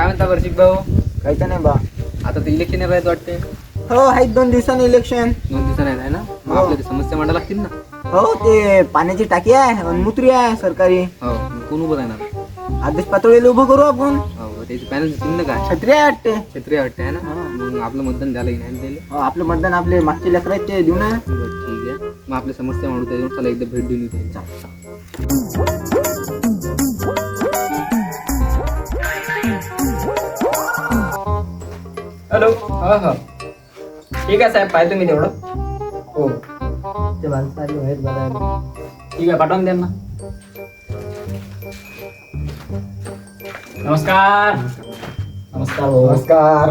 काय म्हणता वर्षिक भाऊ? काही का नाही बा. आता तर इलेक्शन येत वाटते. हो आहेत 2 दिवसांनी इलेक्शन. 2 दिवसांनी आहे ना. मग आपल्या ते समस्या मांडा लागतील ना. हो ते पाण्याची टाकी आहे आणि मुत्री आहे सरकारी. हो मग कोण उभं राहणार? आदेश पातळीला उभं करू आपण. हो त्याची पॅनल चिन्ह काय? छत्री आहे वाटते. क्षेत्रीय वाटते आहे ना. मग आपलं मतदान द्यायला नाही दिले. हो, आपलं मतदान आपले मागचे लेकर आहेत ते देऊ ना. बरं ठीक आहे. मग आपल्या समस्या मांडू त्याच्यावर चला एकदा भेट देऊन येते. हॅलो. हा हा ठीक आहे साहेब, पाहतो मी तेवढं. हो ते माणसं आली बाहेर बघायला. ठीक आहे, पाठवून द्या ना. नमस्कार. नमस्कार भाऊ. नमस्कार.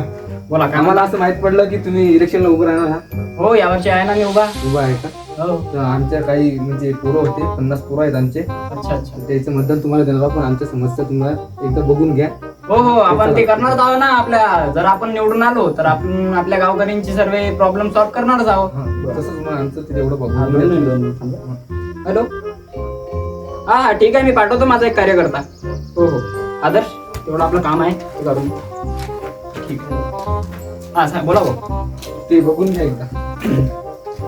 बोला काय आम्हाला मला. असं माहित पडलं की तुम्ही इलेक्शनला उभं राहणार आहात. हो यावर्षी आहे ना मी उभा. उभा आहे का? हो. तर आमच्या काही म्हणजे पोरं होते 50 पोरं आहेत आमचे. अच्छा अच्छा. त्याचं मतदान तुम्हाला देणार आहोत, पण आमच्या समस्या तुम्हाला एकदा बघून घ्या. हो हो आपण ते करणारच आहोत ना. आपल्या जर आपण निवडून आलो तर आपण आपल्या गावकऱ्यांची सर्व प्रॉब्लेम सॉल्व्ह करणारच आहोत. तसंच मग आमचं ते तेवढं बघून. हॅलो. हा हा ठीक आहे, मी पाठवतो माझा एक कार्यकर्ता. हो हो आदर्श, तेवढं आपलं काम आहे ते करून. ठीक आहे. हा साहेब बोला भाऊ. ते बघून घ्या एकदा.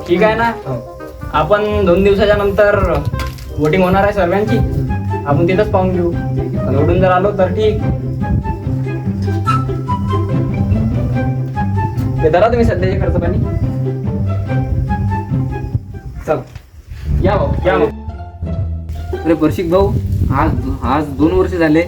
ठीक आहे ना. आपण 2 दिवसाच्या नंतर वोटिंग होणार आहे सर्वांची. आपण तिथंच पाहून घेऊ. निवडून जर आलो तर ठीक. ते धरा तुम्ही सध्याचे खर्च पाणी. चल या भाऊ या भाऊ. अरे वर्षिक भाऊ, आज 2 वर्ष झाले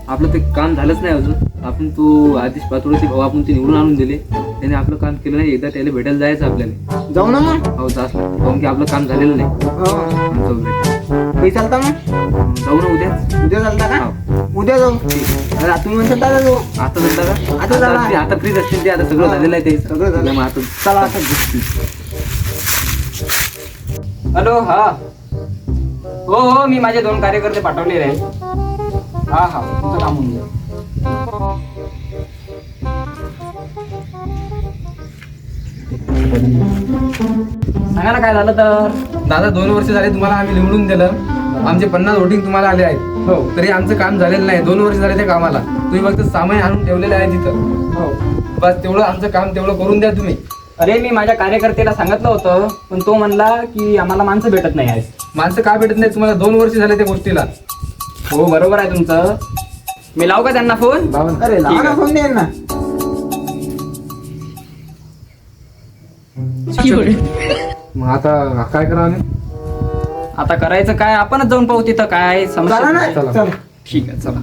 आपलं ते काम झालंच नाही अजून. आपण तो आदेश पातळीचे भाऊ आपण ते निवडून आणून दिले, त्याने आपलं काम केलं नाही. एकदा त्याला भेटायला जायचं आपल्याला. जाऊ ना मग. हो जास्त, काऊन की आपलं काम झालेलं नाही. हो. आमचं भेट. काही चालता मग. जाऊ ना उद्या. उद्या चालता का? हो. उद्या जाऊ. अरे तुम्ही म्हणता दादा जाऊ. आता झालं का? आता झालं. आता फ्रीज असतील ते. आता सगळं झालेलं आहे ते. सगळं झालं. मग आता चला आता. हॅलो. हा हो हो मी माझे 2 कार्यकर्ते पाठवलेले आहे. हा हा तुमचं काम होऊन जाईल. सांगा ना काय झालं तर. दादा 2 वर्ष झाले तुम्हाला आम्ही निवडून दिलं. आमचे 50 वोटिंग तुम्हाला आले आहेत. हो तरी आमचं काम झालेलं नाही. 2 वर्ष झाले त्या कामाला. तुम्ही फक्त सामान आणून ठेवलेलं आहे तिथं. हो. बस तेवढं आमचं काम तेवढं करून द्या तुम्ही. अरे मी माझ्या कार्यकर्त्याला सांगितलं होतं, पण तो म्हणला की आम्हाला माणसं भेटत नाही आहे. माणसं का भेटत नाही तुम्हाला? 2 वर्ष झाले त्या गोष्टीला. हो बरोबर आहे तुमचं. मी लावू का त्यांना फोन? अरे लावा ना फोन द्या ना. मग आता काय करा आम्ही? आता करायचं काय, आपणच जाऊन पाहू तिथं काय चला समस्या. ना. चला. चला. ठीक आहे चला.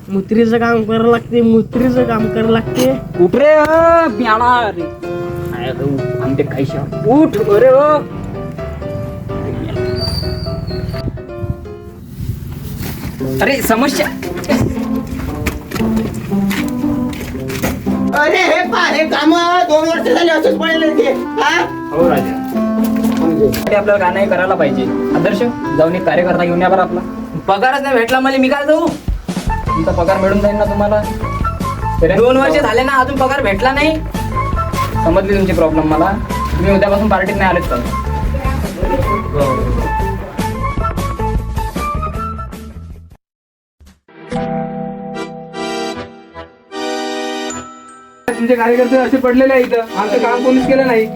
मुत्रीचं काम करावं लागते. मुत्रीचं काम करावं लागते. उठ रे प्याणा रे. आमटे खायच्या उठ. अरे अरे समस्या. अरे हे हे काम 2 वर्ष झाले असंच पडले ते. हा? हो राजा, आपल्याला गाणं करायला पाहिजे. आदर्श जाऊन एक कार्यकर्ता घेऊन या बरं. आपला पगारच नाही भेटला मला, मी काय जाऊ? तुमचा पगार मिळून जाईल ना तुम्हाला. 2 वर्ष झाले ना, अजून पगार भेटला नाही. समजली तुमची प्रॉब्लेम मला. तुम्ही उद्यापासून पार्टीत नाही आलेत तर. तुमचे कार्यकर्ते असे पडलेले आहे इथं. आमचं काम कोणीच केलं नाही.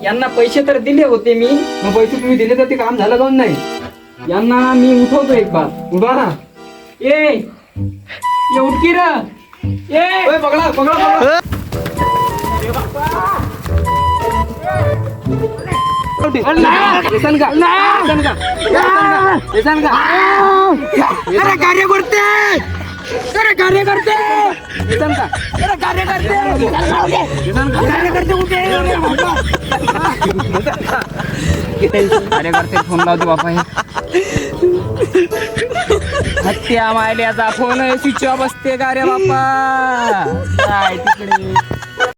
यांना पैसे तर दिले होते मी. मग पैसे तुम्ही दिले तर ते काम झालं काऊन नाही? यांना मी उठवतो एक बार. उभा ना. ये उठकी र. ये पकडा पकडा. कार्यकर्ते. अरे कार्यकर्ते. कार्यकर्ते फोन लावतो बापा. हे हत्या मायल्याचा फोन स्विच ऑफ असते का रे बाप्पा? काय तिकडे